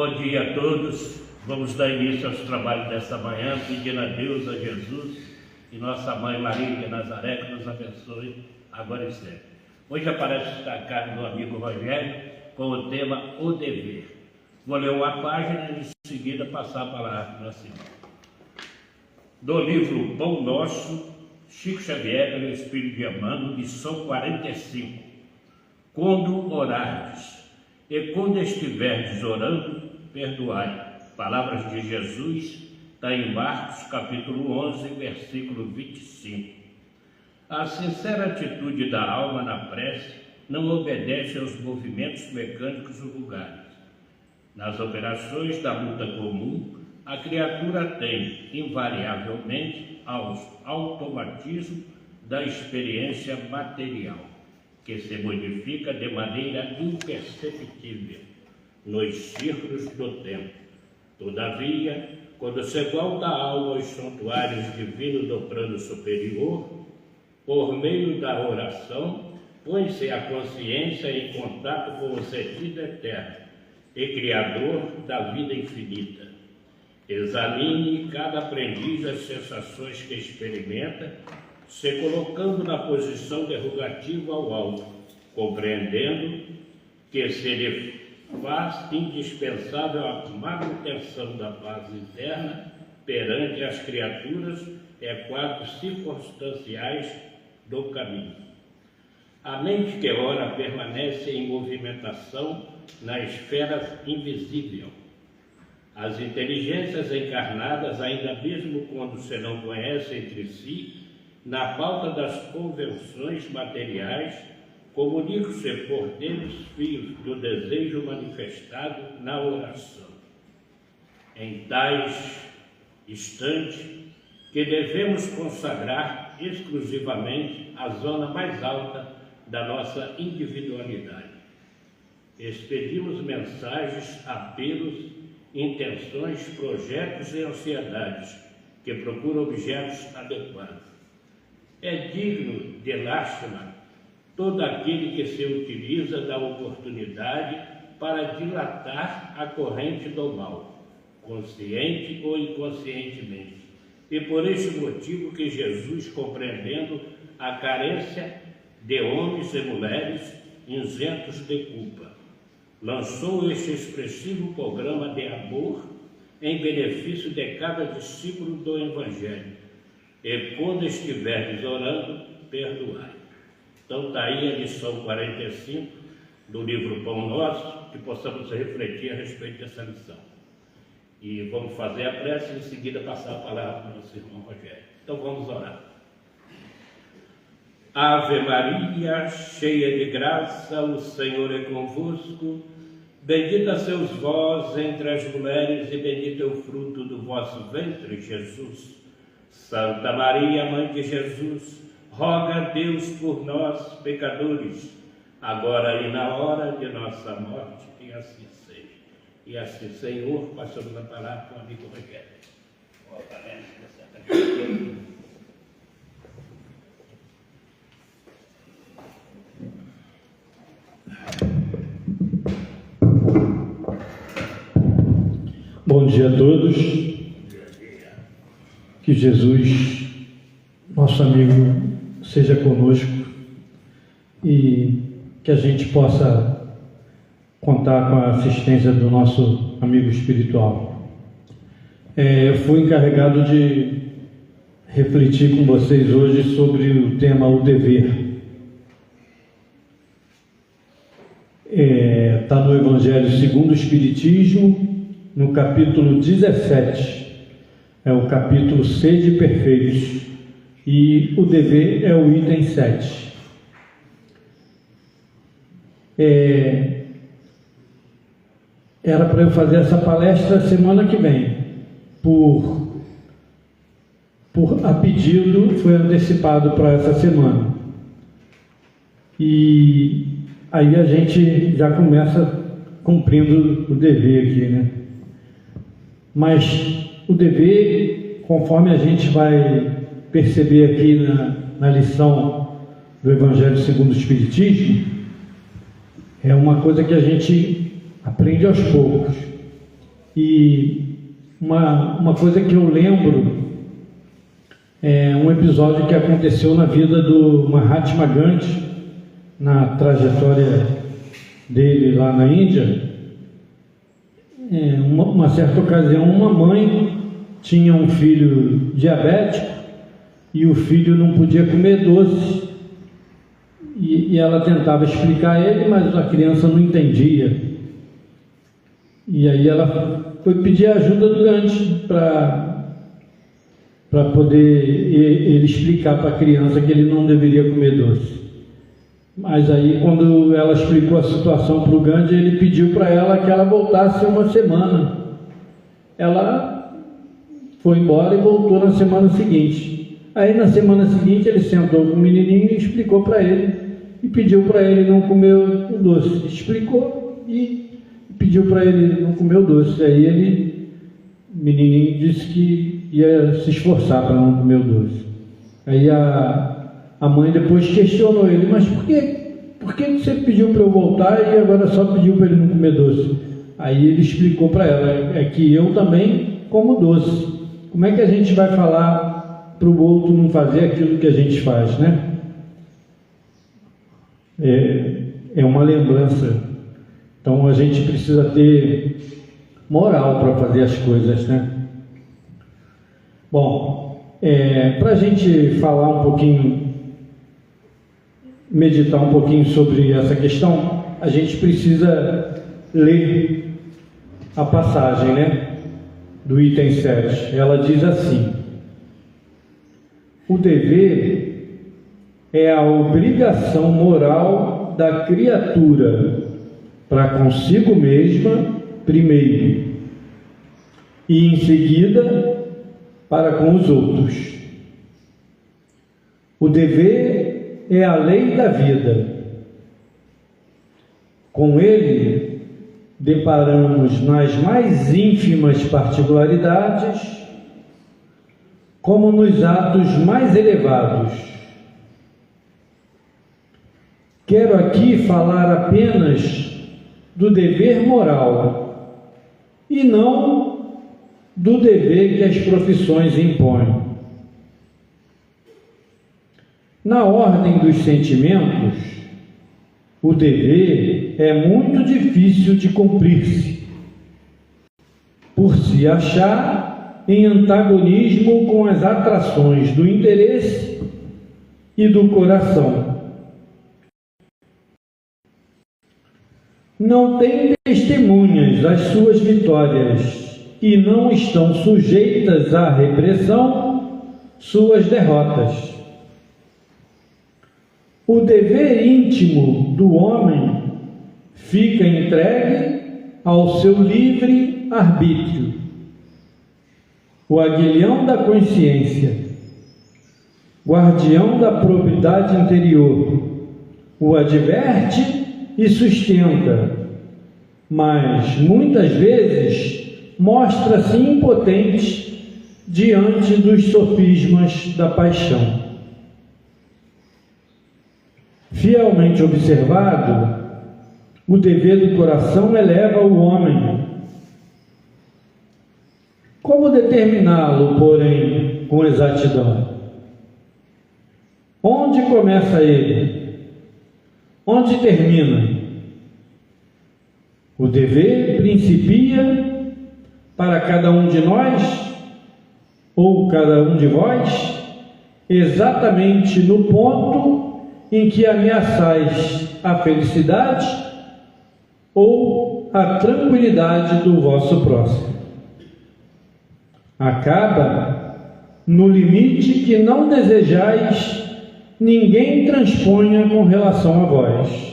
Bom dia a todos. Vamos dar início aos trabalhos desta manhã, pedindo a Deus, a Jesus e nossa Mãe Maria de Nazaré que nos abençoe agora e sempre. Hoje aparece destacado do amigo Rogério com o tema O Dever. Vou ler uma página e em seguida passar a palavra para cima. Do livro Pão Nosso, Chico Xavier, pelo Espírito de Emmanuel, lição 45. Quando orardes e quando estiverdes orando, perdoai. Palavras de Jesus, está em Marcos, capítulo 11, versículo 25. A sincera atitude da alma na prece não obedece aos movimentos mecânicos vulgares. Nas operações da luta comum, a criatura tem, invariavelmente, aos automatismos da experiência material, que se modifica de maneira imperceptível nos círculos do tempo. Todavia, quando se volta a alma aos santuários divinos do plano superior, por meio da oração, põe-se a consciência em contato com o sentido eterno e criador da vida infinita. Examine cada aprendiz as sensações que experimenta, se colocando na posição derrogativa ao alto, compreendendo que se lhe faz indispensável a manutenção da paz interna perante as criaturas e quadros circunstanciais do caminho. A mente que ora permanece em movimentação na esfera invisível. As inteligências encarnadas, ainda mesmo quando se não conhecem entre si, na falta das convenções materiais, comunicam-se por dedos fios do desejo manifestado na oração. Em tais instantes que devemos consagrar exclusivamente a zona mais alta da nossa individualidade. Expedimos mensagens, apelos, intenções, projetos e ansiedades que procuram objetos adequados. É digno de lástima todo aquele que se utiliza da oportunidade para dilatar a corrente do mal, consciente ou inconscientemente. E por este motivo que Jesus, compreendendo a carência de homens e mulheres isentos de culpa, lançou este expressivo programa de amor em benefício de cada discípulo do Evangelho. E quando estiverdes orando, perdoai. Então está aí a lição 45 do livro Pão Nosso, que possamos refletir a respeito dessa lição. E vamos fazer a prece e em seguida passar a palavra para o nosso irmão Rogério. Então vamos orar. Ave Maria, cheia de graça, o Senhor é convosco. Bendita sois vós entre as mulheres e bendito é o fruto do vosso ventre, Jesus. Santa Maria, Mãe de Jesus, roga a Deus por nós, pecadores, agora e na hora de nossa morte, e assim seja. E assim, Senhor, passamos a palavra para o amigo Rogério. Bom dia a todos. Que Jesus, nosso amigo, seja conosco e que a gente possa contar com a assistência do nosso amigo espiritual. Eu fui encarregado de refletir com vocês hoje sobre o tema O Dever. Está no Evangelho segundo o Espiritismo, no capítulo 17. É o capítulo Sede Perfeitos. E o dever é o item 7. Era para eu fazer essa palestra semana que vem. A pedido, foi antecipado para essa semana. E aí a gente já começa cumprindo o dever aqui, né? Mas o dever, conforme a gente vai perceber aqui na lição do Evangelho segundo o Espiritismo, é uma coisa que a gente aprende aos poucos. E uma coisa que eu lembro é um episódio que aconteceu na vida do Mahatma Gandhi, na trajetória dele lá na Índia. Uma certa ocasião, uma mãe tinha um filho diabético e o filho não podia comer doce, e ela tentava explicar a ele, mas a criança não entendia. E aí ela foi pedir a ajuda do Gandhi para poder ele explicar para a criança que ele não deveria comer doce. Mas aí, quando ela explicou a situação para o Gandhi, ele pediu para ela que ela voltasse uma semana. Ela foi embora e voltou na semana seguinte. Aí, na semana seguinte, ele sentou com o menininho e explicou para ele, e pediu para ele não comer o doce. Explicou e pediu para ele não comer o doce. Aí o menininho disse que ia se esforçar para não comer o doce. Aí a mãe depois questionou ele: mas por que você pediu para eu voltar e agora só pediu para ele não comer doce? Aí ele explicou para ela: é que eu também como doce. Como é que a gente vai falar para o outro não fazer aquilo que a gente faz, né? É uma lembrança. Então a gente precisa ter moral para fazer as coisas, né? Bom, para a gente falar um pouquinho, meditar um pouquinho sobre essa questão, a gente precisa ler a passagem, né, do item 7. Ela diz assim: o dever é a obrigação moral da criatura para consigo mesma primeiro, e em seguida para com os outros. O dever é a lei da vida. Com ele, deparamos nas mais ínfimas particularidades, como nos atos mais elevados. Quero aqui falar apenas do dever moral e não do dever que as profissões impõem. Na ordem dos sentimentos, o dever é muito difícil de cumprir-se, por se achar em antagonismo com as atrações do interesse e do coração. Não têm testemunhas das suas vitórias e não estão sujeitas à repressão suas derrotas. O dever íntimo do homem fica entregue ao seu livre arbítrio. O aguilhão da consciência, guardião da probidade interior, o adverte e sustenta, mas muitas vezes mostra-se impotente diante dos sofismas da paixão. Fielmente observado, o dever do coração eleva o homem. Como determiná-lo, porém, com exatidão? Onde começa ele? Onde termina? O dever principia para cada um de nós, ou cada um de vós, exatamente no ponto em que ameaçais a felicidade ou a tranquilidade do vosso próximo. Acaba no limite que não desejais ninguém transponha com relação a vós.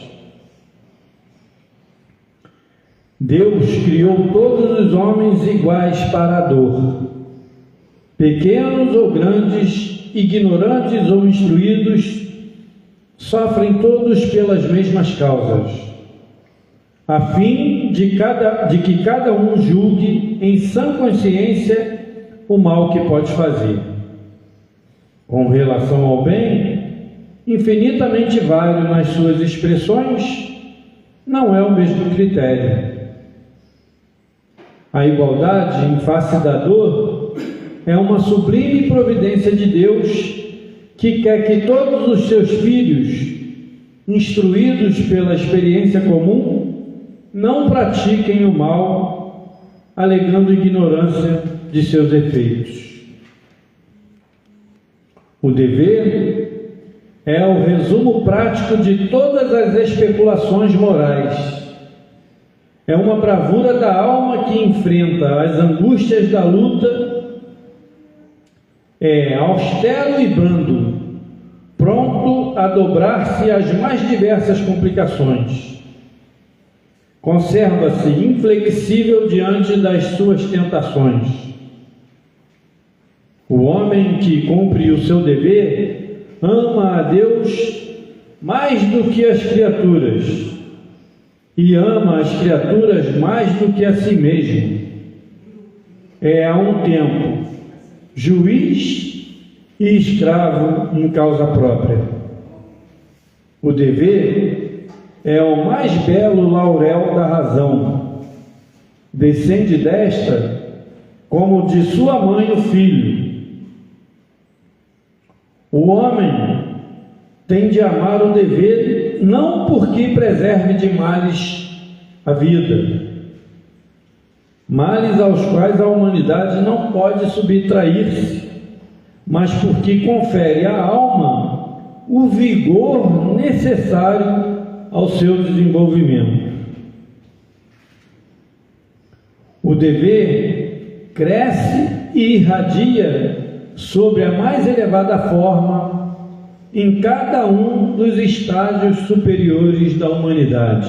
Deus criou todos os homens iguais para a dor, pequenos ou grandes, ignorantes ou instruídos, sofrem todos pelas mesmas causas, a fim de que cada um julgue em sã consciência o mal que pode fazer. Com relação ao bem, infinitamente vário nas suas expressões, não é o mesmo critério. a igualdade em face da dor, é uma sublime providência de Deus que quer que todos os seus filhos, instruídos pela experiência comum, não pratiquem o mal, alegando ignorância de seus efeitos. O dever é o resumo prático de todas as especulações morais. É uma bravura da alma que enfrenta as angústias da luta. É austero e brando, pronto a dobrar-se às mais diversas complicações. Conserva-se inflexível diante das suas tentações. O homem que cumpre o seu dever ama a Deus mais do que as criaturas e ama as criaturas mais do que a si mesmo. É a um tempo juiz e escravo em causa própria. O dever é o mais belo laurel da razão. Descende desta como de sua mãe o filho. O homem tem de amar o dever não porque preserve de males a vida, males aos quais a humanidade não pode subtrair-se, mas porque confere à alma o vigor necessário ao seu desenvolvimento. O dever cresce e irradia sobre a mais elevada forma em cada um dos estágios superiores da humanidade.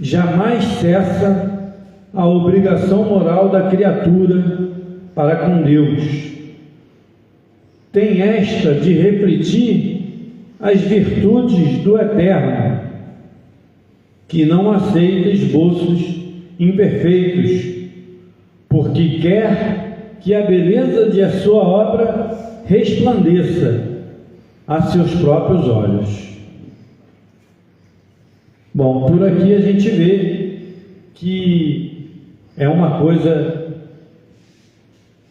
Jamais cessa a obrigação moral da criatura para com Deus. Tem esta de refletir as virtudes do Eterno, que não aceita esboços imperfeitos, porque quer que a beleza de a sua obra resplandeça a seus próprios olhos. Bom, por aqui a gente vê que é uma coisa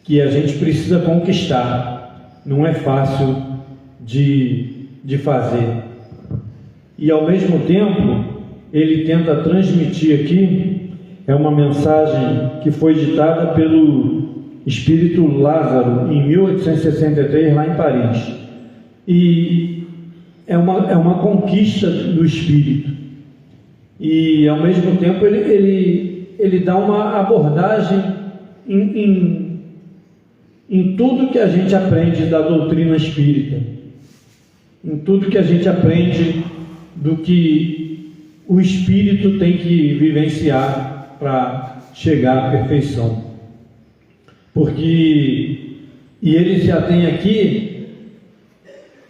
que a gente precisa conquistar, não é fácil de fazer. E ao mesmo tempo, ele tenta transmitir aqui, é uma mensagem que foi ditada pelo Espírito Lázaro em 1863, lá em Paris. E é uma conquista do Espírito. E ao mesmo tempo ele dá uma abordagem em tudo que a gente aprende da doutrina espírita, em tudo que a gente aprende do que o espírito tem que vivenciar para chegar à perfeição. E ele se atém aqui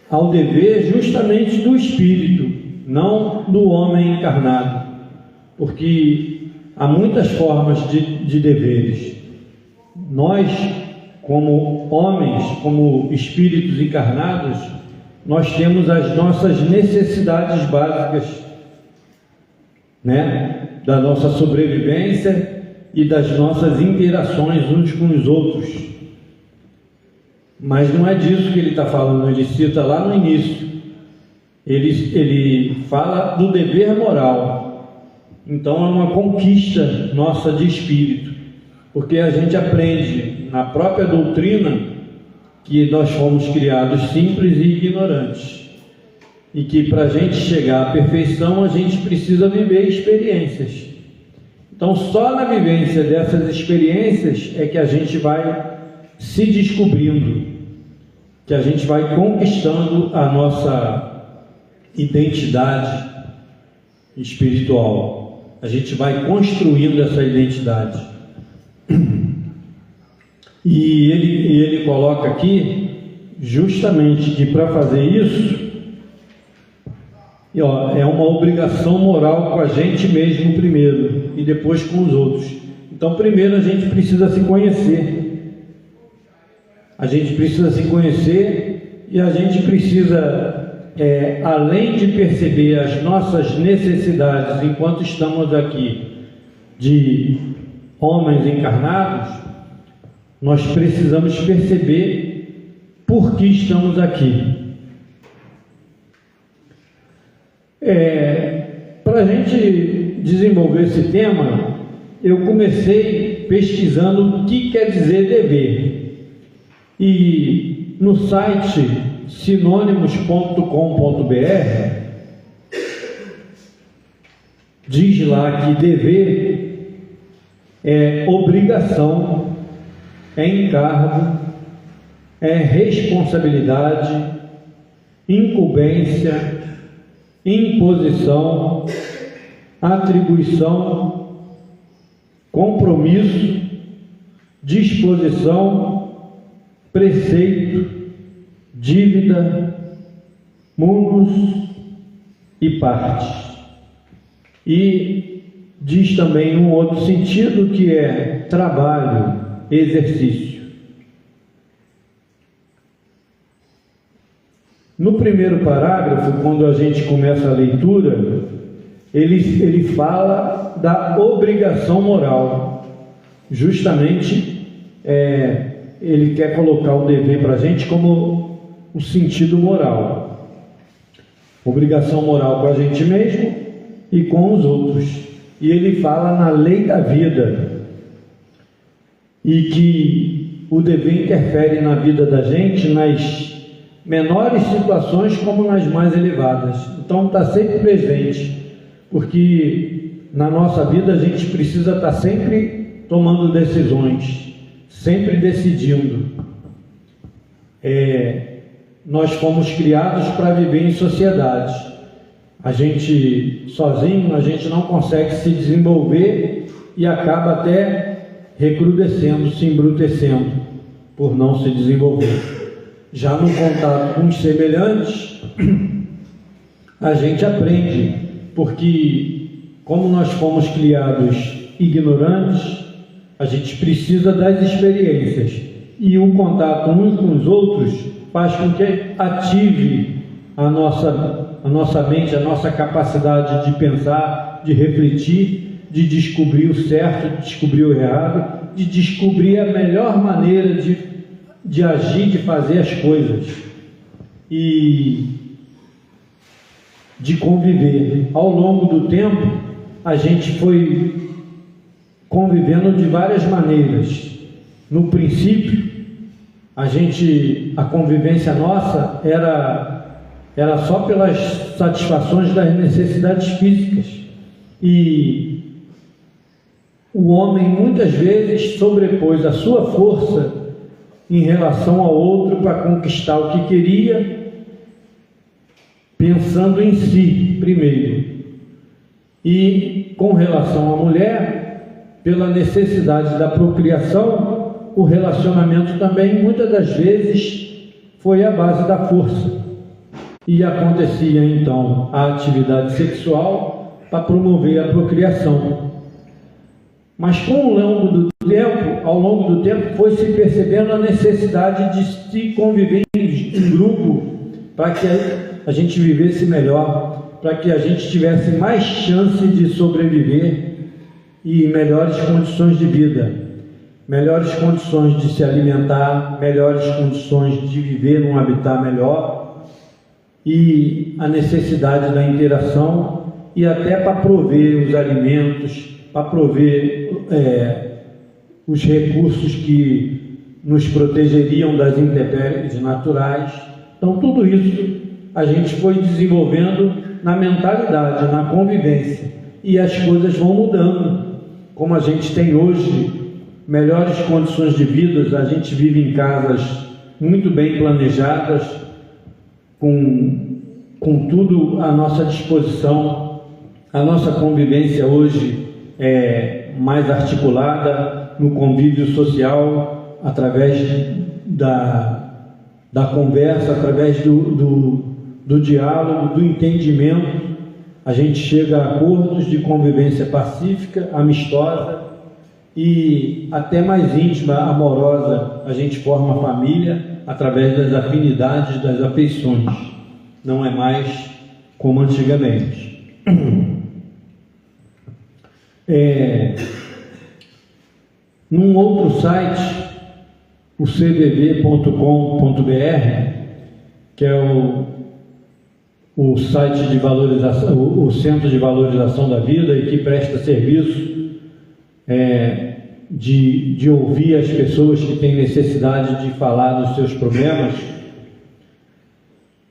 ao dever justamente do espírito, não do homem encarnado, porque há muitas formas de deveres. Nós, como homens, como espíritos encarnados, nós temos as nossas necessidades básicas, da nossa sobrevivência e das nossas interações uns com os outros. Mas não é disso que ele está falando, ele cita lá no início. Ele fala do dever moral. Então é uma conquista nossa de espírito, porque a gente aprende na própria doutrina que nós fomos criados simples e ignorantes, e que para a gente chegar à perfeição a gente precisa viver experiências. Então só na vivência dessas experiências é que a gente vai se descobrindo, que a gente vai conquistando a nossa identidade espiritual, a gente vai construindo essa identidade. E ele coloca aqui justamente que para fazer isso, é uma obrigação moral com a gente mesmo primeiro e depois com os outros. Então primeiro a gente precisa se conhecer. A gente precisa se conhecer e a gente precisa, além de perceber as nossas necessidades enquanto estamos aqui, de homens encarnados, nós precisamos perceber por que estamos aqui. Para a gente desenvolver esse tema, eu comecei pesquisando o que quer dizer dever. E no site sinônimos.com.br diz lá que dever é obrigação, é encargo, é responsabilidade, incumbência, imposição, atribuição, compromisso, disposição, preceito, dívida, munus e parte. E diz também num outro sentido que é trabalho, exercício. No primeiro parágrafo, quando a gente começa a leitura, ele fala da obrigação moral. Justamente, ele quer colocar o dever para a gente como um sentido moral. Obrigação moral com a gente mesmo e com os outros. E ele fala na lei da vida. E que o dever interfere na vida da gente nas menores situações como nas mais elevadas. Então está sempre presente, porque na nossa vida a gente precisa estar sempre tomando decisões, sempre decidindo. Nós fomos criados para viver em sociedade. A gente sozinho, a gente não consegue se desenvolver e acaba até recrudescendo, se embrutecendo por não se desenvolver. Já no contato com os semelhantes, a gente aprende, porque como nós fomos criados ignorantes, a gente precisa das experiências, e o contato uns com os outros faz com que ative a nossa mente, a nossa capacidade de pensar, de refletir, de descobrir o certo, de descobrir o errado, de descobrir a melhor maneira de agir, de fazer as coisas e de conviver. Ao longo do tempo, a gente foi convivendo de várias maneiras. No princípio, a convivência nossa era só pelas satisfações das necessidades físicas, e o homem muitas vezes sobrepôs a sua força em relação ao outro para conquistar o que queria, pensando em si primeiro. E com relação à mulher, pela necessidade da procriação, o relacionamento também muitas das vezes foi à base da força. E acontecia então a atividade sexual para promover a procriação. Mas ao longo do tempo foi se percebendo a necessidade de se conviver em grupo para que a gente vivesse melhor, para que a gente tivesse mais chance de sobreviver e melhores condições de vida, melhores condições de se alimentar, melhores condições de viver num habitat melhor, e a necessidade da interação, e até para prover os alimentos, para prover os recursos que nos protegeriam das intempéries naturais. Então tudo isso a gente foi desenvolvendo na mentalidade, na convivência, e as coisas vão mudando. Como a gente tem hoje melhores condições de vida, a gente vive em casas muito bem planejadas, com tudo à nossa disposição. A nossa convivência hoje é mais articulada no convívio social, através da conversa, através do diálogo, do entendimento. A gente chega a acordos de convivência pacífica, amistosa e até mais íntima, amorosa. A gente forma família através das afinidades, das afeições. Não é mais como antigamente. num outro site, o cvv.com.br, que é o site de valorização, o Centro de Valorização da Vida, e que presta serviço de ouvir as pessoas que têm necessidade de falar dos seus problemas.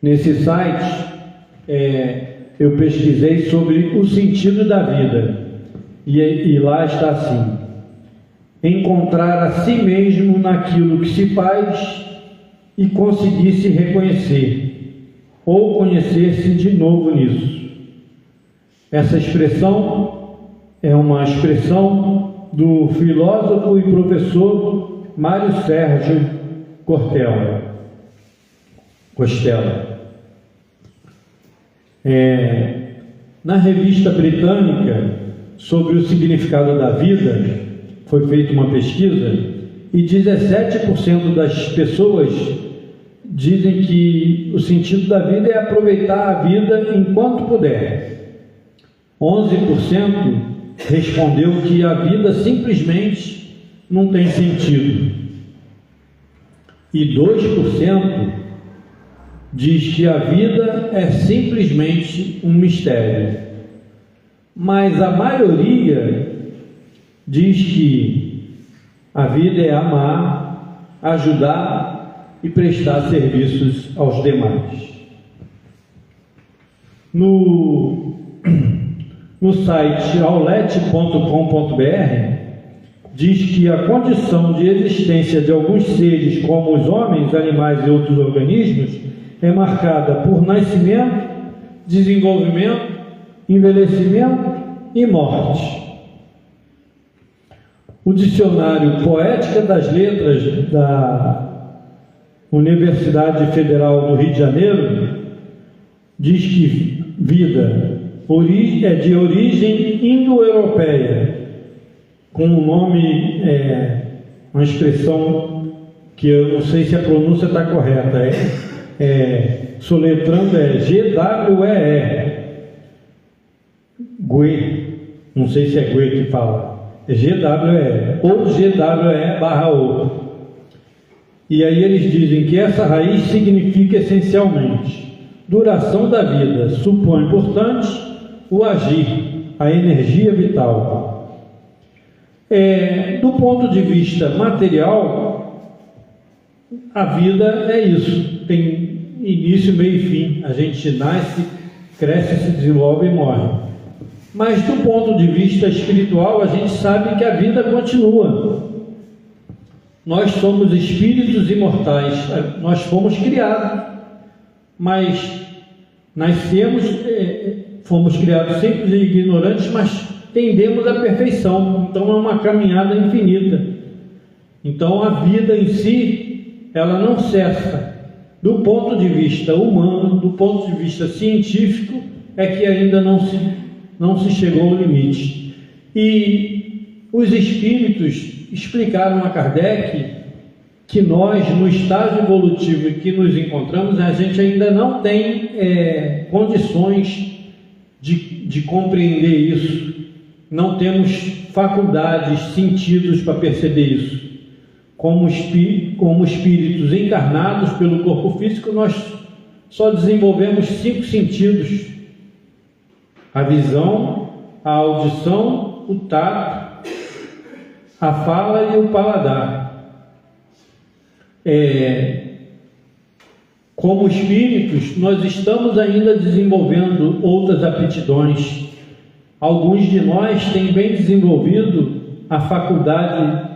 Nesse site, eu pesquisei sobre o sentido da vida, e lá está assim: encontrar a si mesmo naquilo que se faz e conseguir se reconhecer, ou conhecer-se de novo nisso. Essa expressão é uma expressão do filósofo e professor Mário Sérgio Cortella. Na revista britânica sobre o significado da vida, foi feita uma pesquisa e 17% das pessoas dizem que o sentido da vida é aproveitar a vida enquanto puder. 11% respondeu que a vida simplesmente não tem sentido. E 2% diz que a vida é simplesmente um mistério. Mas a maioria diz que a vida é amar, ajudar e prestar serviços aos demais. No site aulete.com.br diz que a condição de existência de alguns seres, como os homens, animais e outros organismos, é marcada por nascimento, desenvolvimento, envelhecimento e morte. O dicionário Poética das Letras da Universidade Federal do Rio de Janeiro diz que vida é de origem indo-europeia, com um nome, uma expressão que eu não sei se a pronúncia está correta, soletrando GWE, GUE, não sei se é GUE que fala, é GWE, ou GWE/O. E aí eles dizem que essa raiz significa essencialmente duração da vida, supõe, portanto, o agir, a energia vital. Do ponto de vista material, a vida é isso, tem início, meio e fim. A gente nasce, cresce, se desenvolve e morre. Mas do ponto de vista espiritual, a gente sabe que a vida continua. Nós somos espíritos imortais, nós fomos criados, mas nascemos, fomos criados simples e ignorantes, mas tendemos à perfeição. Então é uma caminhada infinita. Então a vida em si, ela não cessa. Do ponto de vista humano, do ponto de vista científico, é que ainda não se chegou ao limite. E os espíritos explicaram a Kardec que nós, no estágio evolutivo em que nos encontramos, a gente ainda não tem condições de compreender isso, não temos faculdades, sentidos para perceber isso. Como espíritos encarnados pelo corpo físico, nós só desenvolvemos 5 sentidos: a visão, a audição, o tato, a fala e o paladar. Como espíritos, nós estamos ainda desenvolvendo outras aptidões. Alguns de nós têm bem desenvolvido a faculdade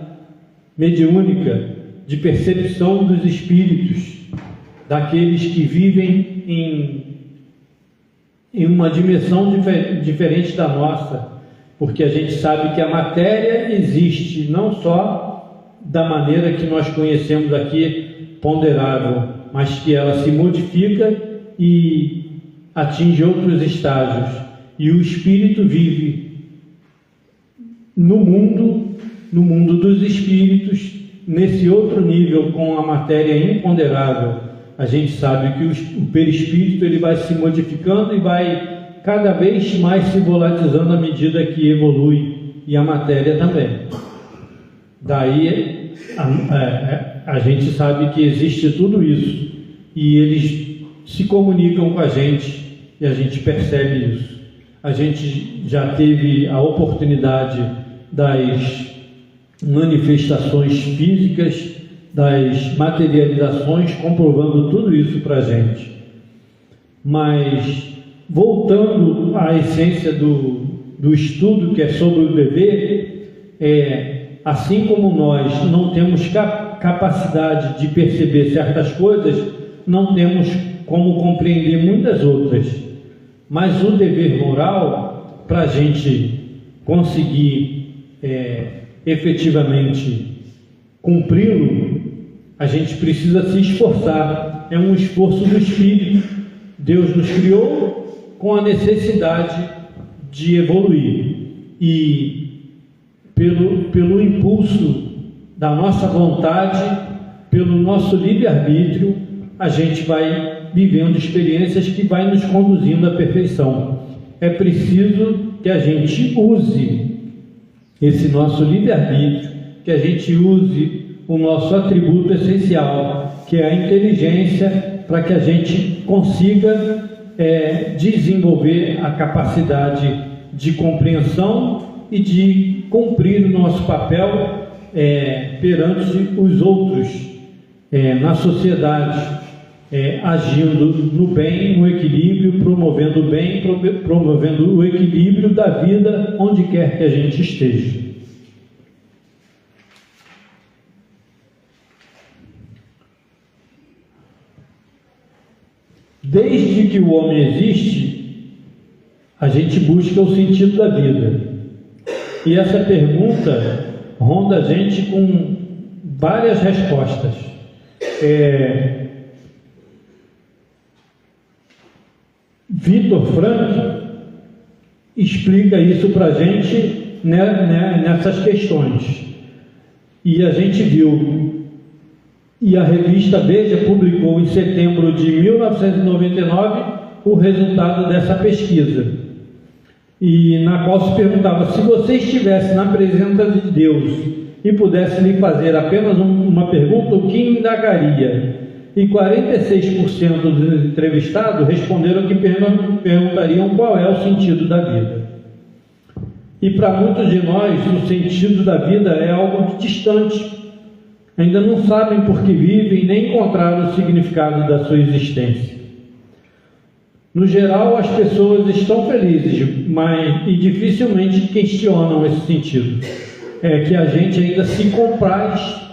mediúnica de percepção dos espíritos, daqueles que vivem em uma dimensão diferente da nossa, porque a gente sabe que a matéria existe não só da maneira que nós conhecemos aqui, ponderável, mas que ela se modifica e atinge outros estágios, e o espírito vive no mundo dos espíritos, nesse outro nível, com a matéria imponderável. A gente sabe que o perispírito ele vai se modificando e vai cada vez mais se volatilizando à medida que evolui, e a matéria também. Daí a gente sabe que existe tudo isso e eles se comunicam com a gente e a gente percebe isso. A gente já teve a oportunidade das manifestações físicas, das materializações, comprovando tudo isso para a gente. Mas, voltando à essência do estudo, que é sobre o bebê, assim como nós não temos capacidade de perceber certas coisas, não temos como compreender muitas outras. Mas o dever moral, para a gente conseguir efetivamente cumpri-lo, a gente precisa se esforçar. É um esforço do Espírito. Deus nos criou com a necessidade de evoluir e pelo impulso da nossa vontade, pelo nosso livre-arbítrio, a gente vai vivendo experiências que vai nos conduzindo à perfeição. É preciso que a gente use esse nosso livre-arbítrio, que a gente use o nosso atributo essencial, que é a inteligência, para que a gente consiga desenvolver a capacidade de compreensão e de cumprir o nosso papel perante os outros na sociedade, agindo no bem, no equilíbrio, promovendo o bem, promovendo o equilíbrio da vida onde quer que a gente esteja. Desde que o homem existe, a gente busca o sentido da vida. E essa pergunta ronda a gente com várias respostas. Viktor Frankl explica isso para a gente nessas questões. E a gente viu, e a revista Veja publicou em setembro de 1999 o resultado dessa pesquisa, e na qual se perguntava: se você estivesse na presença de Deus e pudesse lhe fazer apenas uma pergunta, o que indagaria? E 46% dos entrevistados responderam que perguntariam qual é o sentido da vida. E para muitos de nós, o sentido da vida é algo distante. Ainda não sabem por que vivem, nem encontraram o significado da sua existência. No geral, as pessoas estão felizes, e dificilmente questionam esse sentido. É que a gente ainda se compraz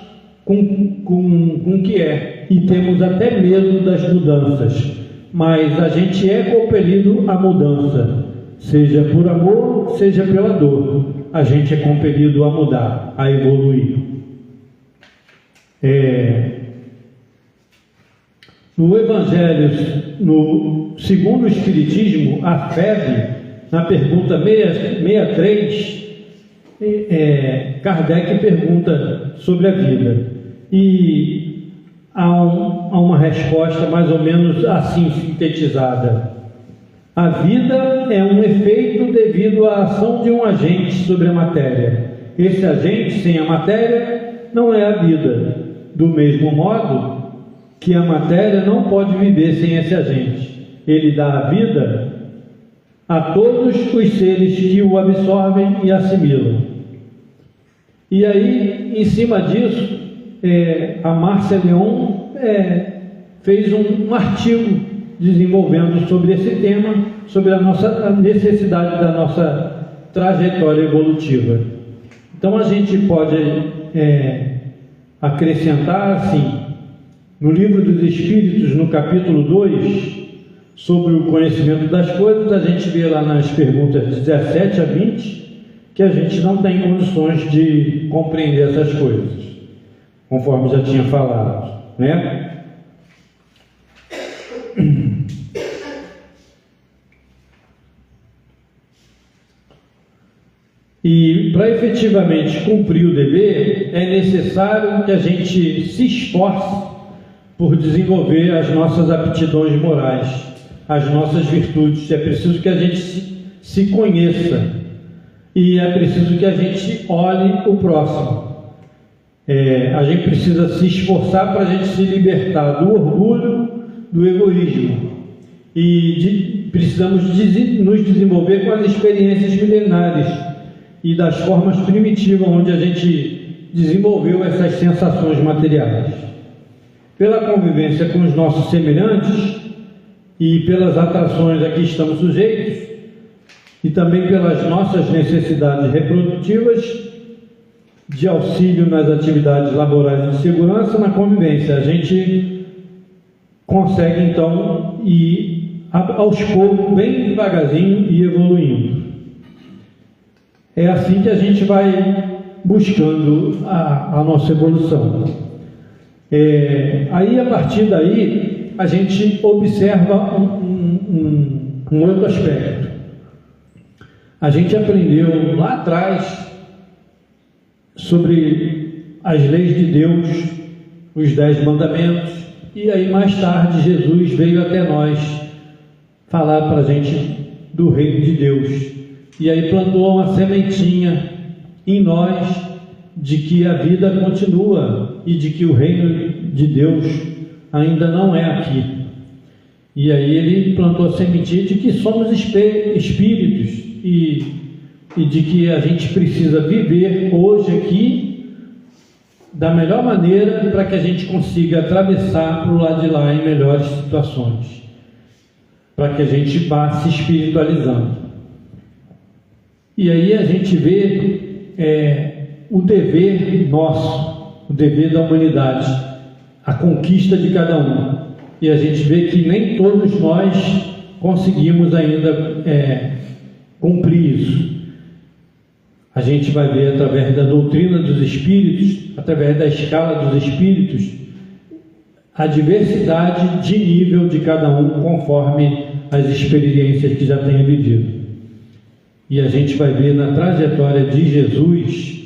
com o que é, e temos até medo das mudanças, mas a gente é compelido à mudança, seja por amor, seja pela dor. A gente é compelido a mudar, a evoluir. No Evangelho, segundo o Espiritismo, a FEB, na pergunta 63, Kardec pergunta sobre a vida, e há uma resposta mais ou menos assim sintetizada: a vida é um efeito devido à ação de um agente sobre a matéria. Esse agente, sem a matéria, não é a vida. Do mesmo modo que a matéria não pode viver sem esse agente. Ele dá a vida a todos os seres que o absorvem e assimilam. E aí, em cima disso, a Márcia Leon fez um artigo desenvolvendo sobre esse tema, sobre a necessidade da nossa trajetória evolutiva. Então a gente pode acrescentar assim: no Livro dos Espíritos, no capítulo 2, sobre o conhecimento das coisas, a gente vê lá nas perguntas 17 a 20 que a gente não tem condições de compreender essas coisas, conforme já tinha falado, né? E para efetivamente cumprir o dever, é necessário que a gente se esforce por desenvolver as nossas aptidões morais, as nossas virtudes. É preciso que a gente se conheça, e é preciso que a gente olhe o próximo. A gente precisa se esforçar para a gente se libertar do orgulho, do egoísmo, e precisamos nos desenvolver com as experiências milenares e das formas primitivas onde a gente desenvolveu essas sensações materiais. Pela convivência com os nossos semelhantes e pelas atrações a que estamos sujeitos, e também pelas nossas necessidades reprodutivas, de auxílio nas atividades laborais e de segurança, na convivência, a gente consegue então ir aos poucos, bem devagarzinho, e evoluindo. É assim que a gente vai buscando a nossa evolução. Aí, a partir daí, a gente observa um outro aspecto. A gente aprendeu lá atrás sobre as leis de Deus, os 10 mandamentos, e aí mais tarde Jesus veio até nós falar para a gente do reino de Deus, e aí plantou uma sementinha em nós de que a vida continua e de que o reino de Deus ainda não é aqui. E aí ele plantou a sementinha de que somos espíritos e de que a gente precisa viver hoje aqui da melhor maneira para que a gente consiga atravessar para o lado de lá em melhores situações, para que a gente vá se espiritualizando. E aí a gente vê o dever nosso, o dever da humanidade, a conquista de cada um. E a gente vê que nem todos nós conseguimos ainda cumprir isso. A gente vai ver através da doutrina dos espíritos, através da escala dos espíritos, a diversidade de nível de cada um conforme as experiências que já tenha vivido. E a gente vai ver na trajetória de Jesus,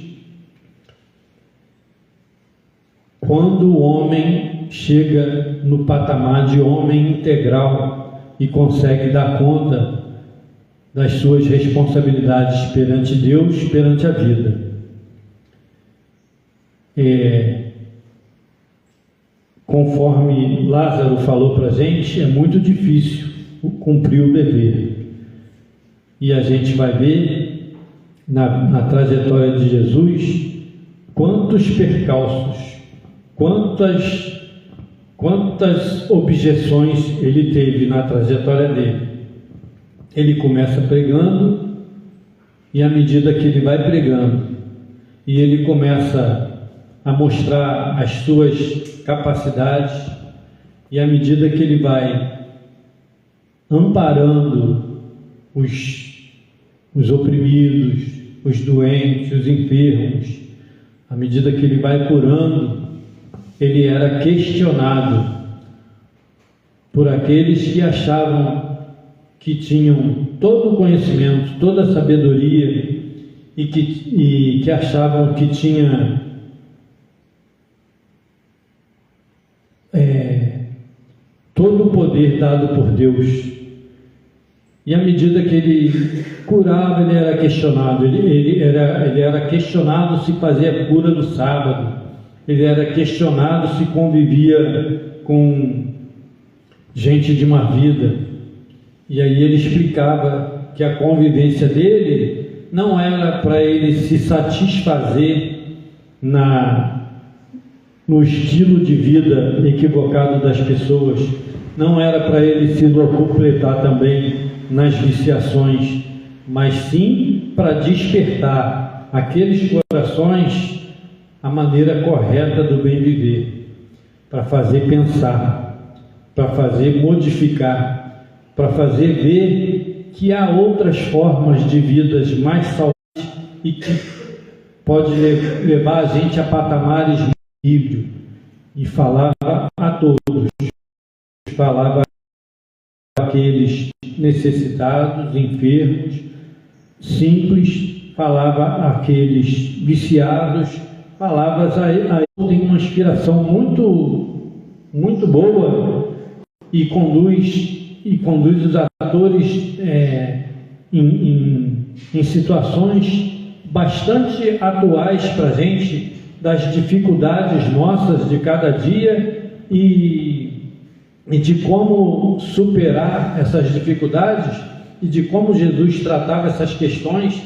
quando o homem chega no patamar de homem integral e consegue dar conta das suas responsabilidades perante Deus, perante a vida. Conforme Lázaro falou para a gente, é muito difícil cumprir o dever. E a gente vai ver na trajetória de Jesus quantos percalços, quantas objeções ele teve na trajetória dele. Ele começa pregando, e à medida que ele vai pregando, e ele começa a mostrar as suas capacidades, e à medida que ele vai amparando os oprimidos, os doentes, os enfermos, à medida que ele vai curando, ele era questionado por aqueles que achavam que tinham todo o conhecimento, toda a sabedoria e que achavam que tinha todo o poder dado por Deus. E à medida que ele curava, ele era questionado. Ele era questionado se fazia cura no sábado. Ele era questionado se convivia com gente de má vida. E aí ele explicava que a convivência dele não era para ele se satisfazer no estilo de vida equivocado das pessoas, não era para ele se completar também nas viciações, mas sim para despertar aqueles corações a maneira correta do bem viver, para fazer pensar, para fazer modificar, para fazer ver que há outras formas de vidas mais saudáveis e que pode levar a gente a patamares de equilíbrio. E falava a todos, falava àqueles necessitados, enfermos, simples, falava àqueles viciados, falava tem uma inspiração muito boa e conduz os atores em situações bastante atuais para a gente, das dificuldades nossas de cada dia e de como superar essas dificuldades e de como Jesus tratava essas questões,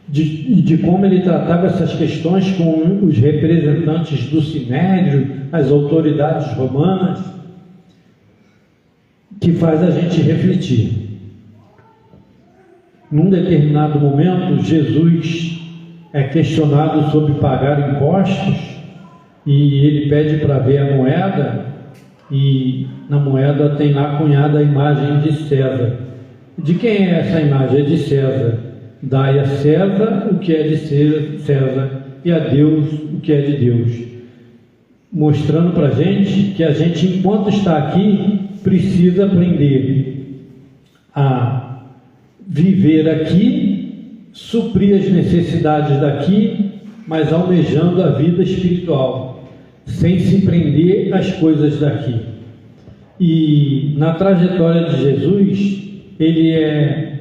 de como ele tratava essas questões com os representantes do Sinédrio, as autoridades romanas, que faz a gente refletir. Num determinado momento, Jesus é questionado sobre pagar impostos e ele pede para ver a moeda e na moeda tem lá cunhada a imagem de César. De quem é essa imagem? É de César. Dai a César o que é de César e a Deus o que é de Deus. Mostrando para a gente que a gente, enquanto está aqui, precisa aprender a viver aqui, suprir as necessidades daqui, mas almejando a vida espiritual, sem se prender às coisas daqui. E na trajetória de Jesus, ele é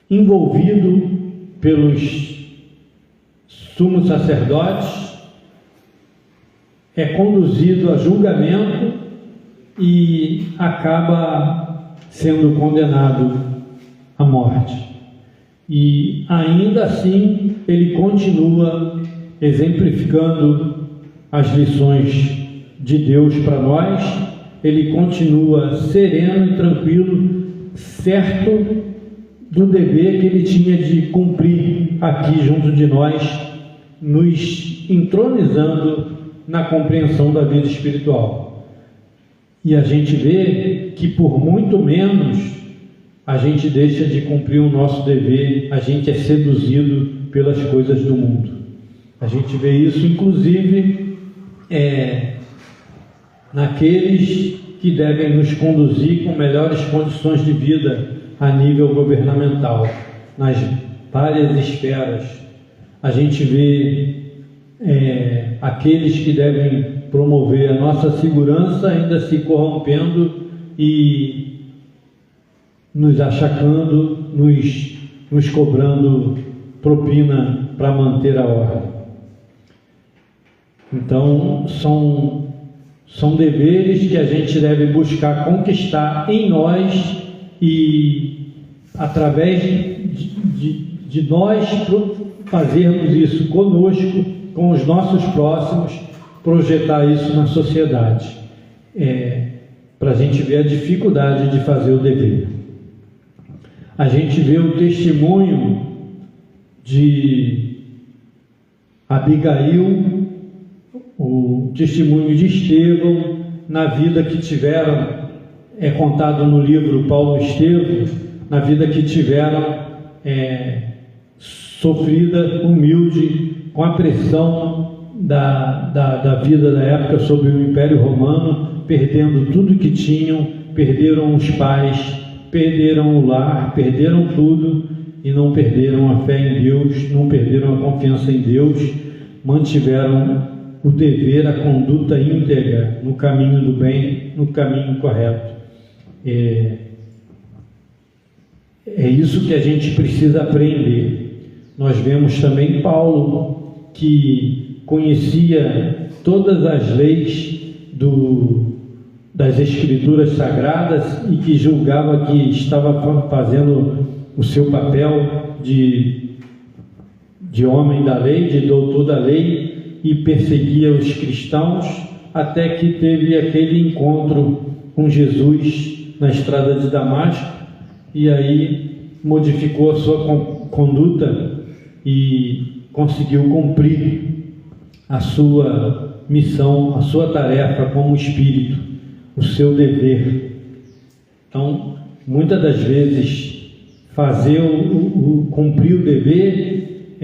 envolvido pelos sumos sacerdotes, é conduzido a julgamento e acaba sendo condenado à morte. E ainda assim ele continua exemplificando as lições de Deus para nós, ele continua sereno e tranquilo, certo do dever que ele tinha de cumprir aqui junto de nós, nos entronizando na compreensão da vida espiritual. E a gente vê que por muito menos a gente deixa de cumprir o nosso dever, a gente é seduzido pelas coisas do mundo. A gente vê isso inclusive naqueles que devem nos conduzir com melhores condições de vida a nível governamental, nas várias esferas. A gente vê aqueles que devem promover a nossa segurança ainda se corrompendo e nos achacando, nos cobrando propina para manter a ordem. Então, são deveres que a gente deve buscar conquistar em nós e, através de nós fazermos isso conosco, com os nossos próximos, projetar isso na sociedade, para a gente ver a dificuldade de fazer o dever. A gente vê o testemunho de Abigail, o testemunho de Estevão, na vida que tiveram, é contado no livro Paulo e Estevão, na vida que tiveram sofrida, humilde, com a pressão da vida da época sob o Império Romano, perdendo tudo que tinham, perderam os pais, perderam o lar, perderam tudo e não perderam a fé em Deus, não perderam a confiança em Deus, mantiveram o dever, a conduta íntegra no caminho do bem, no caminho correto. É isso que a gente precisa aprender. Nós vemos também Paulo, que conhecia todas as leis das Escrituras Sagradas e que julgava que estava fazendo o seu papel de homem da lei, de doutor da lei, e perseguia os cristãos, até que teve aquele encontro com Jesus na estrada de Damasco, e aí modificou a sua conduta e conseguiu cumprir a sua missão, a sua tarefa como espírito, o seu dever. Então, muitas das vezes, cumprir o dever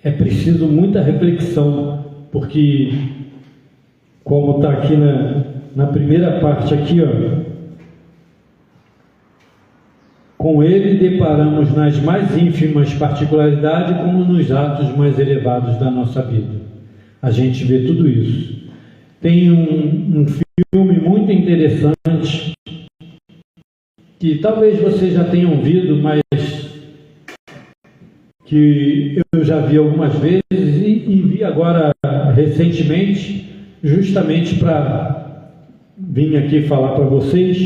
é preciso muita reflexão, porque, como está aqui na primeira parte aqui, com ele deparamos nas mais ínfimas particularidades como nos atos mais elevados da nossa vida. A gente vê tudo isso. Tem um filme muito interessante que talvez vocês já tenham visto, mas que eu já vi algumas vezes agora recentemente, justamente para vir aqui falar para vocês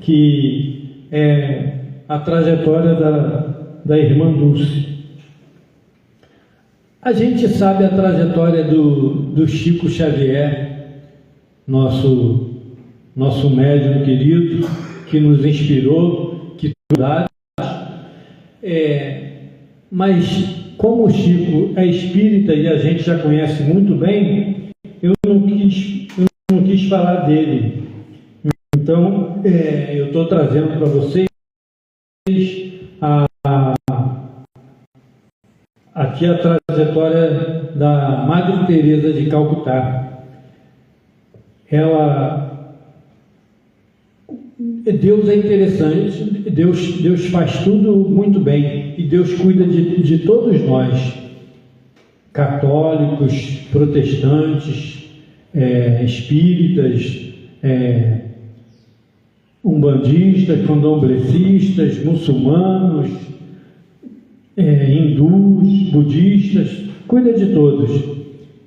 que é a trajetória da irmã Dulce. A gente sabe a trajetória do Chico Xavier, nosso médium querido, que nos inspirou, que tudo mas como o Chico é espírita e a gente já conhece muito bem, eu não quis falar dele. Então, eu estou trazendo para vocês aqui a trajetória da Madre Teresa de Calcutá. Deus é interessante, Deus faz tudo muito bem e Deus cuida de todos nós, católicos, protestantes, espíritas, umbandistas, candomblecistas, muçulmanos, hindus, budistas, cuida de todos.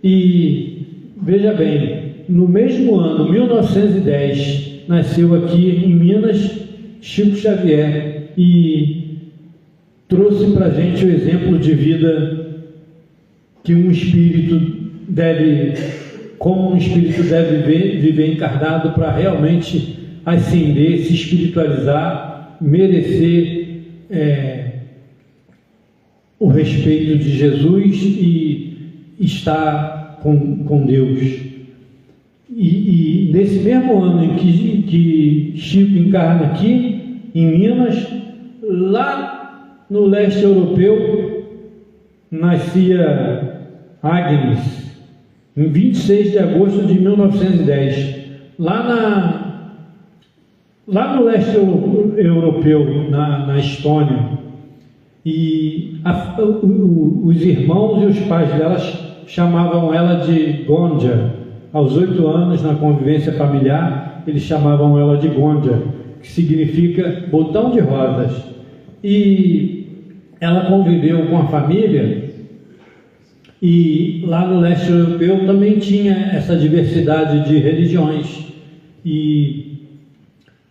E veja bem, no mesmo ano, 1910, nasceu aqui em Minas Chico Xavier e trouxe para a gente o exemplo de vida que um espírito deve, como um espírito deve viver encarnado para realmente ascender, se espiritualizar, merecer o respeito de Jesus e estar com Deus. E nesse mesmo ano em que Chico encarna aqui, em Minas, lá no leste europeu, nascia Agnes, em 26 de agosto de 1910. Lá no leste europeu, na Estônia. E os irmãos e os pais delas chamavam ela de Gondia. Aos 8 anos, na convivência familiar, eles chamavam ela de Gondia, que significa botão de rosas. E ela conviveu com a família, e lá no leste europeu também tinha essa diversidade de religiões, e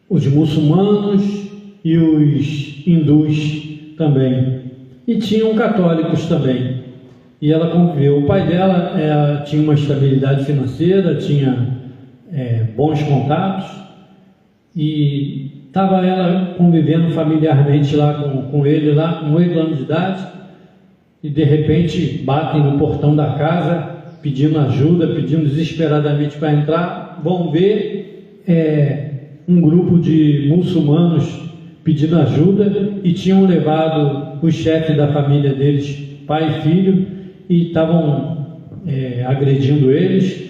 os muçulmanos e os hindus também, e tinham católicos também. E ela conviveu. O pai dela tinha uma estabilidade financeira, tinha bons contatos, e estava ela convivendo familiarmente lá com ele, lá com 8 anos de idade, e de repente batem no portão da casa, pedindo ajuda, pedindo desesperadamente para entrar. Vão ver um grupo de muçulmanos pedindo ajuda, e tinham levado o chefe da família deles, pai e filho, e estavam agredindo eles.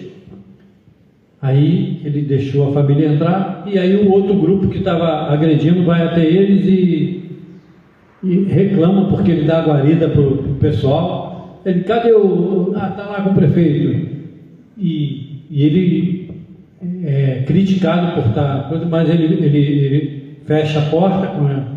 Aí ele deixou a família entrar, e aí o outro grupo que estava agredindo vai até eles e reclama, porque ele dá guarida para o pessoal. Ele, cadê está lá com o prefeito. E ele é criticado por estar, mas ele fecha a porta com ela.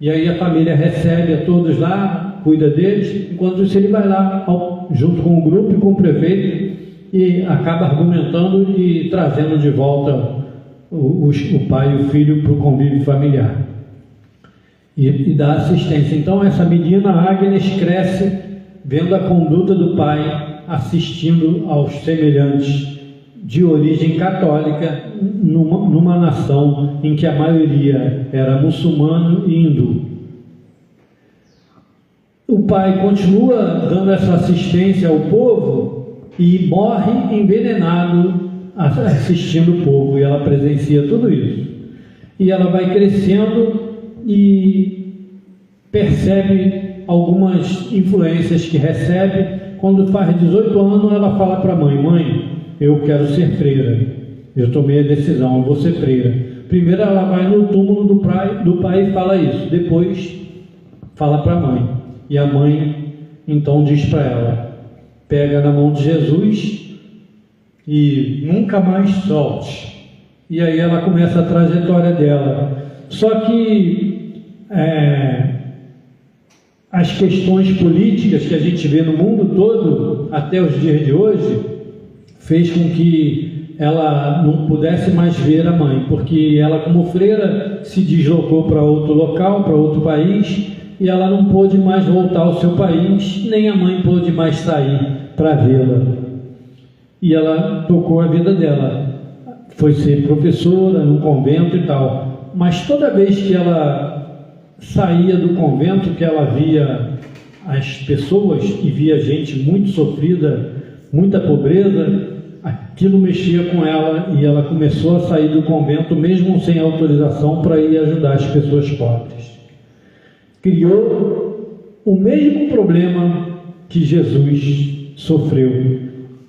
E aí a família recebe a todos lá, cuida deles, enquanto isso ele vai lá junto com o grupo e com o prefeito e acaba argumentando e trazendo de volta o pai e o filho para o convívio familiar e dá assistência. Então essa menina Agnes cresce vendo a conduta do pai, assistindo aos semelhantes de origem católica numa nação em que a maioria era muçulmano e hindu. O pai continua dando essa assistência ao povo e morre envenenado assistindo o povo, e ela presencia tudo isso. E ela vai crescendo e percebe algumas influências que recebe. Quando faz 18 anos, ela fala para a mãe: mãe, eu quero ser freira, eu tomei a decisão, eu vou ser freira. Primeiro ela vai no túmulo do pai e fala isso, depois fala para a mãe, e a mãe então diz para ela: pega na mão de Jesus e nunca mais solte. E aí ela começa a trajetória dela. Só que as questões políticas que a gente vê no mundo todo, até os dias de hoje, fez com que ela não pudesse mais ver a mãe, porque ela, como freira, se deslocou para outro local, para outro país, e ela não pôde mais voltar ao seu país, nem a mãe pôde mais sair para vê-la. E ela tocou a vida dela, foi ser professora num convento e tal, mas toda vez que ela saía do convento, que ela via as pessoas e via gente muito sofrida, muita pobreza, aquilo mexia com ela e ela começou a sair do convento mesmo sem autorização para ir ajudar as pessoas pobres. Criou o mesmo problema que Jesus sofreu,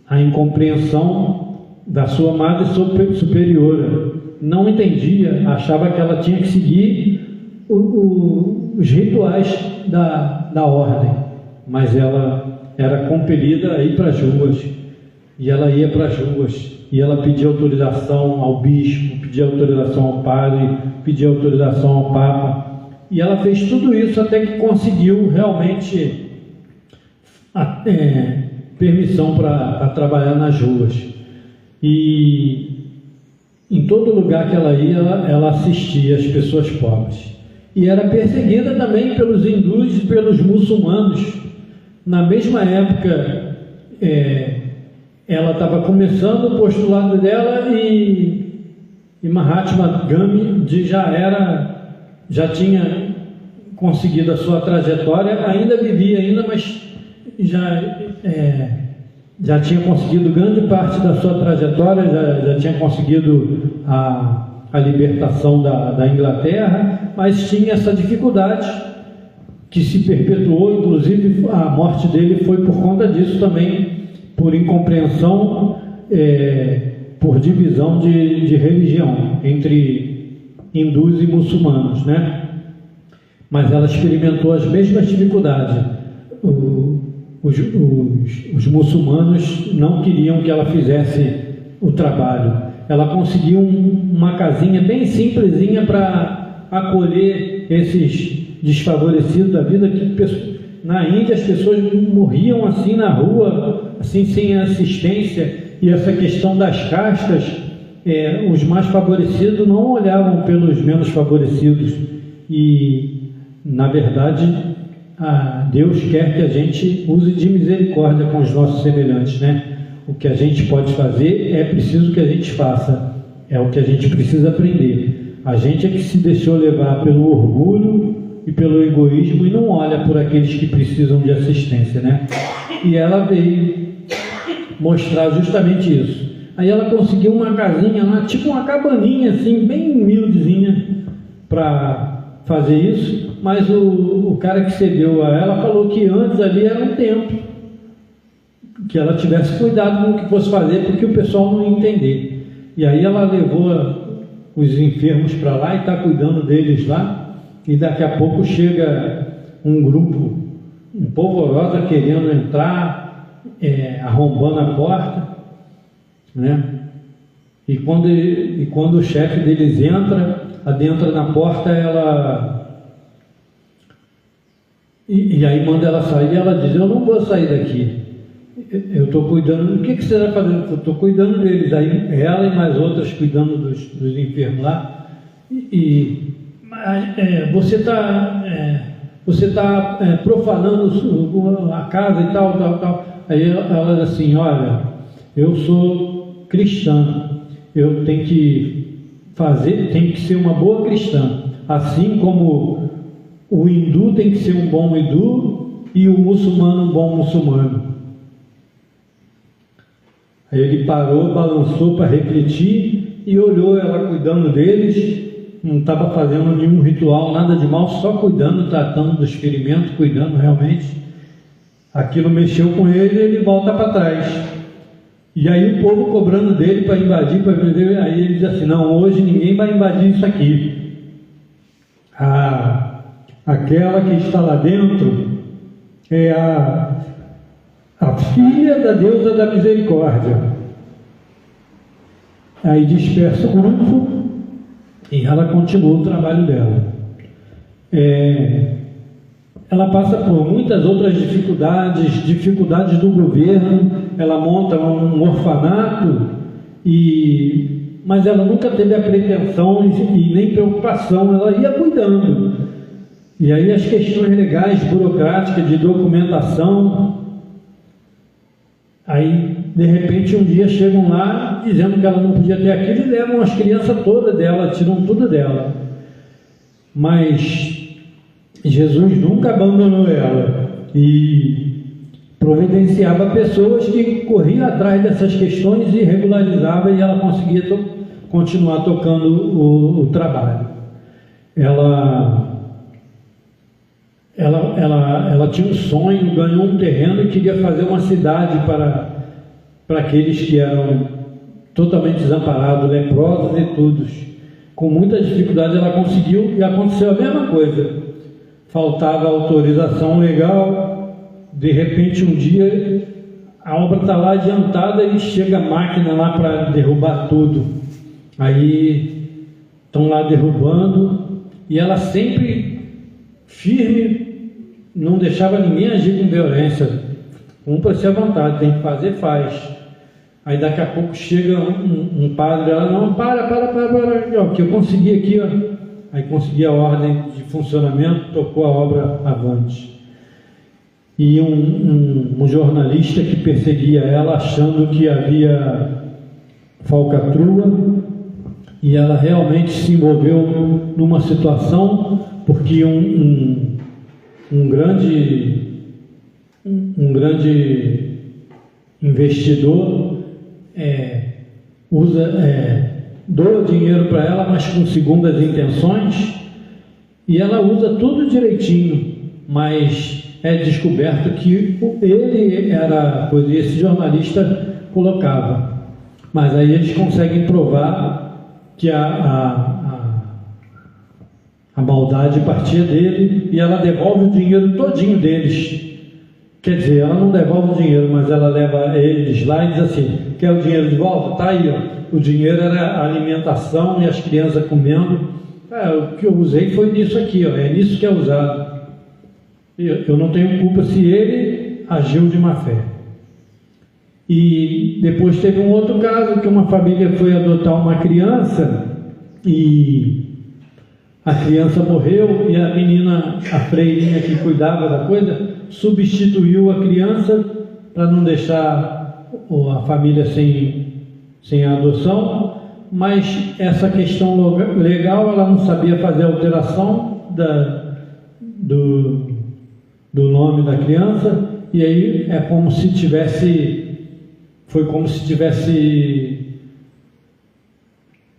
a incompreensão da sua madre superiora. Não entendia, achava que ela tinha que seguir os rituais da ordem, mas ela era compelida a ir para as ruas, e ela ia para as ruas, e ela pedia autorização ao bispo, pedia autorização ao padre, pedia autorização ao papa, e ela fez tudo isso até que conseguiu realmente permissão para trabalhar nas ruas. E em todo lugar que ela ia, ela assistia as pessoas pobres. E era perseguida também pelos hindus e pelos muçulmanos. Na mesma época, ela estava começando o postulado dela e Mahatma Gandhi já tinha conseguido a sua trajetória, ainda vivia mas já tinha conseguido grande parte da sua trajetória, já tinha conseguido a libertação da Inglaterra, mas tinha essa dificuldade que se perpetuou, inclusive a morte dele foi por conta disso também, por incompreensão, por divisão de religião entre hindus e muçulmanos, né? Mas ela experimentou as mesmas dificuldades. Os muçulmanos não queriam que ela fizesse o trabalho. Ela conseguiu uma casinha bem simplesinha para acolher esses desfavorecidos da vida, que na Índia as pessoas morriam assim na rua, assim sem assistência, e essa questão das castas, os mais favorecidos não olhavam pelos menos favorecidos, e na verdade Deus quer que a gente use de misericórdia com os nossos semelhantes, né? O que a gente pode fazer é preciso que a gente faça, é o que a gente precisa aprender. A gente é que se deixou levar pelo orgulho e pelo egoísmo e não olha por aqueles que precisam de assistência, né? E ela veio mostrar justamente isso. Aí ela conseguiu uma casinha lá, tipo uma cabaninha assim, bem humildezinha, para fazer isso, mas o cara que cedeu a ela falou que antes ali era um templo, que ela tivesse cuidado com o que fosse fazer, porque o pessoal não ia entender. E aí ela levou os enfermos para lá e está cuidando deles lá, e daqui a pouco chega um grupo, um polvorosa querendo entrar, arrombando a porta, né? E quando o chefe deles adentra na porta, e aí manda ela sair, ela diz: eu não vou sair daqui, eu estou cuidando. O que você está fazendo? Eu estou cuidando deles. Aí ela e mais outras cuidando dos enfermos lá. Você está profanando a casa e tal. Aí ela diz assim: olha, eu sou cristã, eu tenho que ser uma boa cristã, assim como o hindu tem que ser um bom hindu e o muçulmano um bom muçulmano. Aí ele parou, balançou para refletir e olhou ela cuidando deles, não estava fazendo nenhum ritual, nada de mal, só cuidando, tratando dos ferimentos, cuidando realmente. Aquilo mexeu com ele e ele volta para trás. E aí o povo cobrando dele para invadir, para vender, aí ele diz assim: não, hoje ninguém vai invadir isso aqui. Aquela que está lá dentro é a filha da deusa da misericórdia. Aí dispersa o grupo e ela continua o trabalho dela. ela passa por muitas outras dificuldades do governo. Ela monta um orfanato, mas ela nunca teve a pretensão e nem preocupação, ela ia cuidando. E aí as questões legais, burocráticas, de documentação, aí de repente um dia chegam lá dizendo que ela não podia ter aquilo e levam as crianças todas dela, tiram tudo dela. Mas Jesus nunca abandonou ela e providenciava pessoas que corriam atrás dessas questões e regularizavam, e ela conseguia continuar tocando o trabalho. Ela tinha um sonho, ganhou um terreno e queria fazer uma cidade para aqueles que eram totalmente desamparados, leprosos e todos. Com muita dificuldade ela conseguiu, e aconteceu a mesma coisa. Faltava autorização legal, de repente um dia a obra está lá adiantada e chega a máquina lá para derrubar tudo. Aí estão lá derrubando, e ela sempre firme, não deixava ninguém agir com violência. Cumpra-se à vontade, tem que fazer, faz. Aí daqui a pouco chega um padre, ela, não, para, ó, que eu consegui aqui, ó. Aí consegui a ordem de funcionamento, tocou a obra avante. E um jornalista que perseguia ela, achando que havia falcatrua, e ela realmente se envolveu numa situação, porque um grande investidor doa dinheiro para ela, mas com segundas intenções, e ela usa tudo direitinho, mas é descoberto que ele era coisa, e esse jornalista colocava. Mas aí eles conseguem provar que a maldade partia dele, e ela devolve o dinheiro todinho deles. Quer dizer, ela não devolve o dinheiro, mas ela leva eles lá e diz assim: quer o dinheiro de volta? Tá aí, ó. O dinheiro era a alimentação e as crianças comendo. O que eu usei foi nisso aqui, ó. É nisso que é usado. Eu não tenho culpa se ele agiu de má fé. E depois teve um outro caso, que uma família foi adotar uma criança e a criança morreu, e a menina, a freirinha que cuidava da coisa, substituiu a criança para não deixar a família sem a adoção, mas essa questão legal, ela não sabia fazer a alteração do nome da criança, e aí foi como se tivesse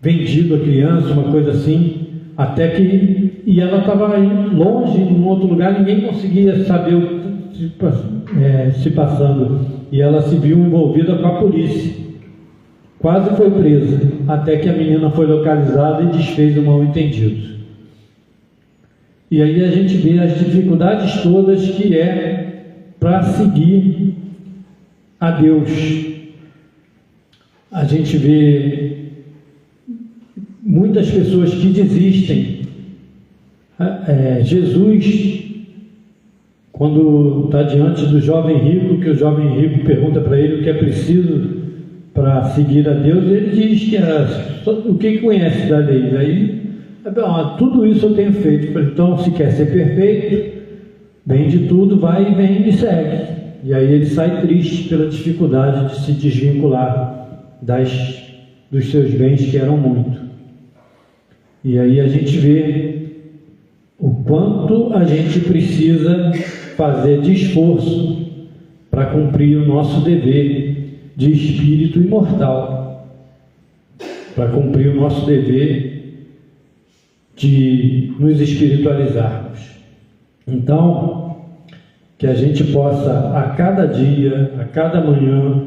vendido a criança, uma coisa assim, até que, e ela estava longe, em outro lugar, ninguém conseguia saber o que se passando, e ela se viu envolvida com a polícia, quase foi presa, até que a menina foi localizada e desfez o mal-entendido. E aí a gente vê as dificuldades todas que é para seguir a Deus. A gente vê muitas pessoas que desistem. Jesus, quando está diante do jovem rico, que o jovem rico pergunta para ele o que é preciso para seguir a Deus, ele diz que o que conhece da lei. Aí, tudo isso eu tenho feito. Então, se quer ser perfeito, vende tudo, vai e vem e me segue. E aí ele sai triste pela dificuldade de se desvincular dos seus bens, que eram muito. E aí a gente vê o quanto a gente precisa fazer de esforço para cumprir o nosso dever de espírito imortal, para cumprir o nosso dever de nos espiritualizarmos. Então, que a gente possa, a cada dia, a cada manhã,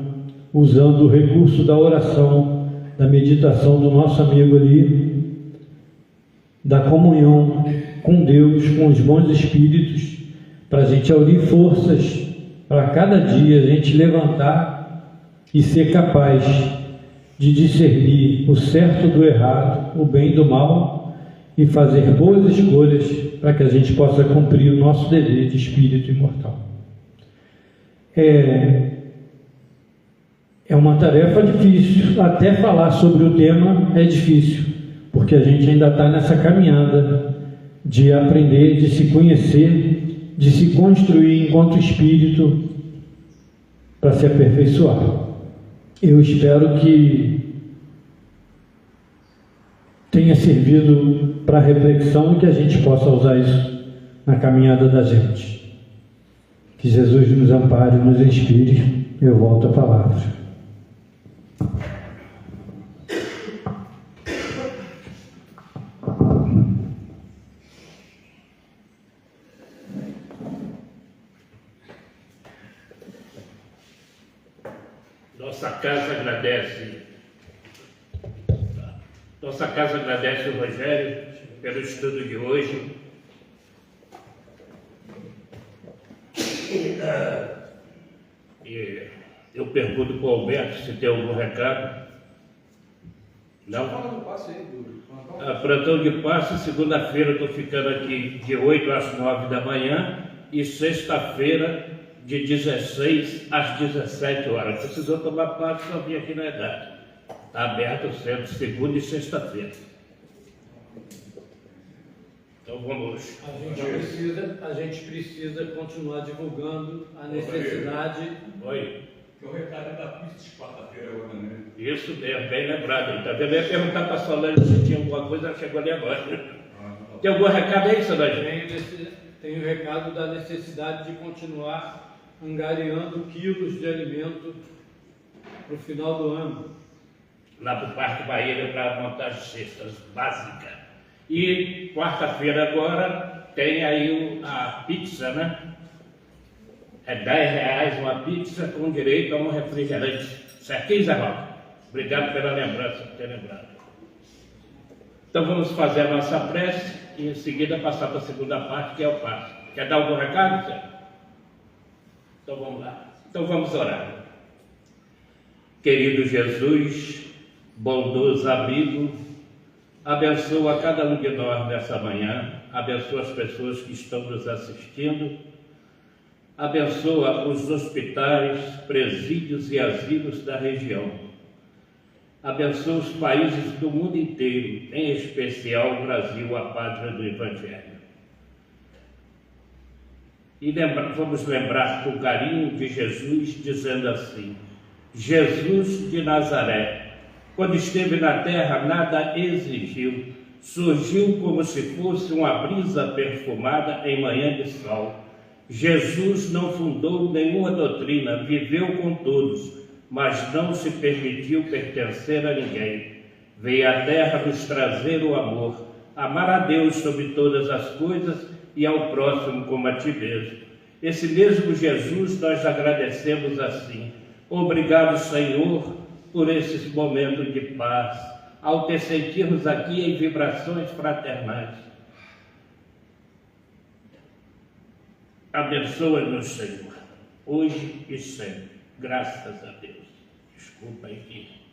usando o recurso da oração, da meditação do nosso amigo ali, da comunhão com Deus, com os bons espíritos, para a gente aurir forças, para cada dia a gente levantar e ser capaz de discernir o certo do errado, o bem do mal, e fazer boas escolhas para que a gente possa cumprir o nosso dever de espírito imortal. É uma tarefa difícil, até falar sobre o tema é difícil, porque a gente ainda está nessa caminhada de aprender, de se conhecer, de se construir enquanto espírito para se aperfeiçoar. Eu espero que tenha servido para reflexão e que a gente possa usar isso na caminhada da gente. Que Jesus nos ampare, nos inspire. Eu volto à palavra. Nossa casa agradece o Rogério pelo estudo de hoje. E eu pergunto para o Alberto se tem algum recado. Não? Plantão de passe, segunda-feira eu estou ficando aqui de 8 às 9 da manhã e sexta-feira de 16 às 17 horas. Precisou tomar passe, só vim aqui na idade. Está aberto sempre segunda e sexta-feira. Então vamos. A gente precisa continuar divulgando a necessidade. Oi. Que o recado é da pista de quarta-feira agora, né? Isso é bem lembrado. Está vendo? Eu ia perguntar para a Solange se tinha alguma coisa, ela chegou ali agora. Tem algum recado aí, Solange? Tem o recado da necessidade de continuar angariando quilos de alimento para o final do ano. Lá para o Parque Bahia para montar as cestas básicas. E quarta-feira agora tem aí a pizza, né? É R$10 uma pizza com direito a um refrigerante. Certinho, Zé Roque? Obrigado pela lembrança, por ter lembrado. Então vamos fazer a nossa prece e em seguida passar para a segunda parte, que é o passo. Quer dar algum recado, Zé? Então vamos lá. Então vamos orar. Querido Jesus, bondoso amigo, abençoa cada um de nós nessa manhã, abençoa as pessoas que estão nos assistindo, abençoa os hospitais, presídios e asilos da região, abençoa os países do mundo inteiro, em especial o Brasil, a pátria do Evangelho. E vamos lembrar com carinho de Jesus dizendo assim: Jesus de Nazaré, quando esteve na terra, nada exigiu, surgiu como se fosse uma brisa perfumada em manhã de sol. Jesus não fundou nenhuma doutrina, viveu com todos, mas não se permitiu pertencer a ninguém. Veio à terra nos trazer o amor, amar a Deus sobre todas as coisas e ao próximo como a ti mesmo. Esse mesmo Jesus nós agradecemos assim. Obrigado, Senhor, por esses momentos de paz, ao te sentirmos aqui em vibrações fraternais. Abençoa-nos, Senhor, hoje e sempre. Graças a Deus. Desculpa aí, filho.